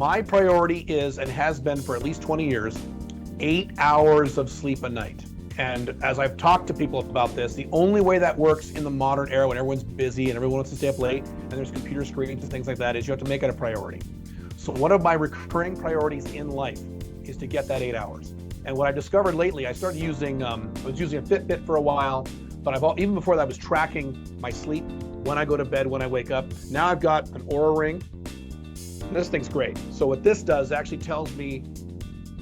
My priority is, and has been for at least 20 years, 8 hours of sleep a night. And as I've talked to people about this, the only way that works in the modern era when everyone's busy and everyone wants to stay up late and there's computer screens and things like that is you have to make it a priority. So one of my recurring priorities in life is to get that 8 hours. And what I discovered lately, I started using, I was using a Fitbit for a while, but even before that I was tracking my sleep, when I go to bed, when I wake up. Now I've got an Oura Ring. This thing's great. So what this does actually tells me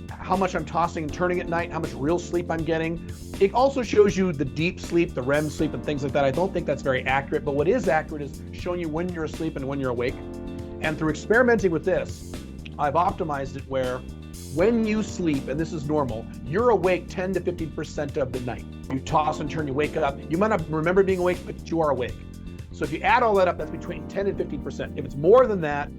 how much I'm tossing and turning at night, how much real sleep I'm getting. It also shows you the deep sleep, the REM sleep and things like that. I don't think that's very accurate, but what is accurate is showing you when you're asleep and when you're awake. And through experimenting with this, I've optimized it where when you sleep, and this is normal, you're awake 10 to 15% of the night. You toss and turn, you wake up. You might not remember being awake, but you are awake. So if you add all that up, that's between 10 and 15%. If it's more than that,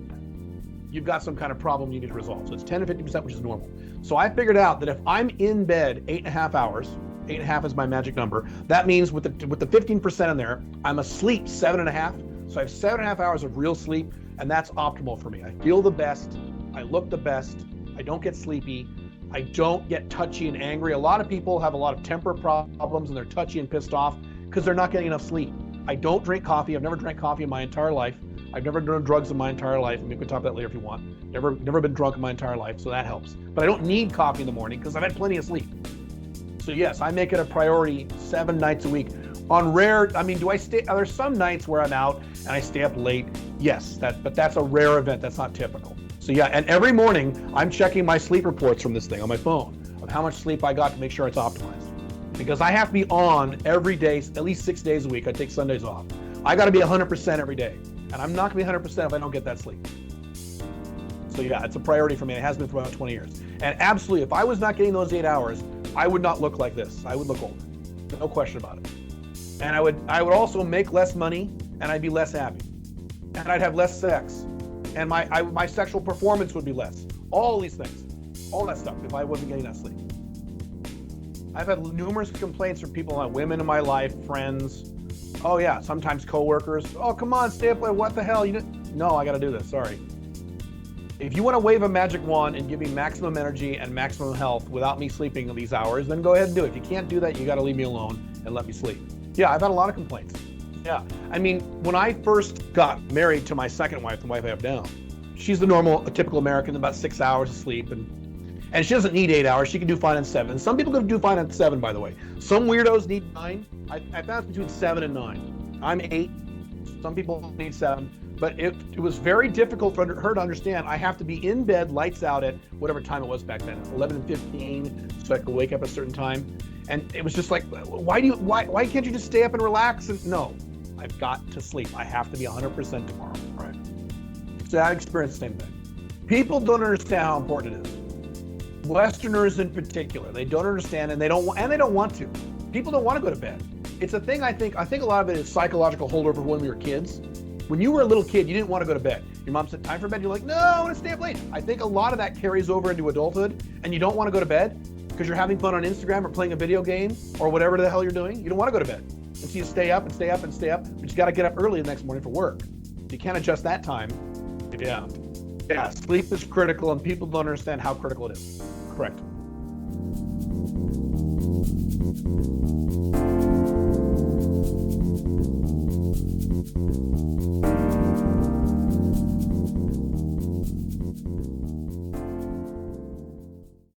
you've got some kind of problem you need to resolve. So it's 10 to 50%, which is normal. So I figured out that if I'm in bed 8.5 hours, 8.5 is my magic number. That means with the 15% in there, I'm asleep 7.5. So I have 7.5 hours of real sleep, and that's optimal for me. I feel the best, I look the best, I don't get sleepy, I don't get touchy and angry. A lot of people have a lot of temper problems and they're touchy and pissed off because they're not getting enough sleep. I don't drink coffee. I've never drank coffee in my entire life. I've never done drugs in my entire life. And we can talk about that later if you want. Never been drunk in my entire life, so that helps. But I don't need coffee in the morning because I've had plenty of sleep. So yes, I make it a priority 7 nights a week. On rare, are there some nights where I'm out and I stay up late? Yes, but that's a rare event. That's not typical. So yeah, and every morning I'm checking my sleep reports from this thing on my phone of how much sleep I got to make sure it's optimized. Because I have to be on every day, at least 6 days a week. I take Sundays off. I got to be 100% every day. And I'm not going to be 100% if I don't get that sleep. So yeah, it's a priority for me. It has been for about 20 years. And absolutely, if I was not getting those 8 hours, I would not look like this. I would look older. No question about it. And I would also make less money and I'd be less happy. And I'd have less sex. And my sexual performance would be less. All these things, all that stuff, if I wasn't getting that sleep. I've had numerous complaints from people, women in my life, friends. Oh yeah, sometimes coworkers. Oh, come on, stay up late. What the hell? No, I got to do this. Sorry. If you want to wave a magic wand and give me maximum energy and maximum health without me sleeping these hours, then go ahead and do it. If you can't do that, you got to leave me alone and let me sleep. Yeah, I've had a lot of complaints. Yeah, I mean, when I first got married to my second wife, the wife I have now, she's the normal, a typical American, about 6 hours of sleep, and she doesn't need 8 hours. She can do fine in 7. Some people can do fine in 7, by the way. Some weirdos need 9. I found it's between 7 and 9. I'm 8. Some people need 7. But it was very difficult for her to understand. I have to be in bed, lights out at whatever time it was back then, 11:15, so I could wake up at a certain time. And it was just like, why can't you just stay up and relax? And no, I've got to sleep. I have to be 100% tomorrow. All right. So I experienced the same thing. People don't understand how important it is. Westerners in particular, they don't understand, and they don't want to. People don't want to go to bed. It's a thing. I think a lot of it is psychological holdover when we were kids. When you were a little kid, you didn't want to go to bed. Your mom said, time for bed. You're like, no, I want to stay up late. I think a lot of that carries over into adulthood, and you don't want to go to bed because you're having fun on Instagram or playing a video game or whatever the hell you're doing. You don't want to go to bed. And so you stay up and stay up and stay up, but you got to get up early the next morning for work. You can't adjust that time. Yeah, sleep is critical, and people don't understand how critical it is. Correct.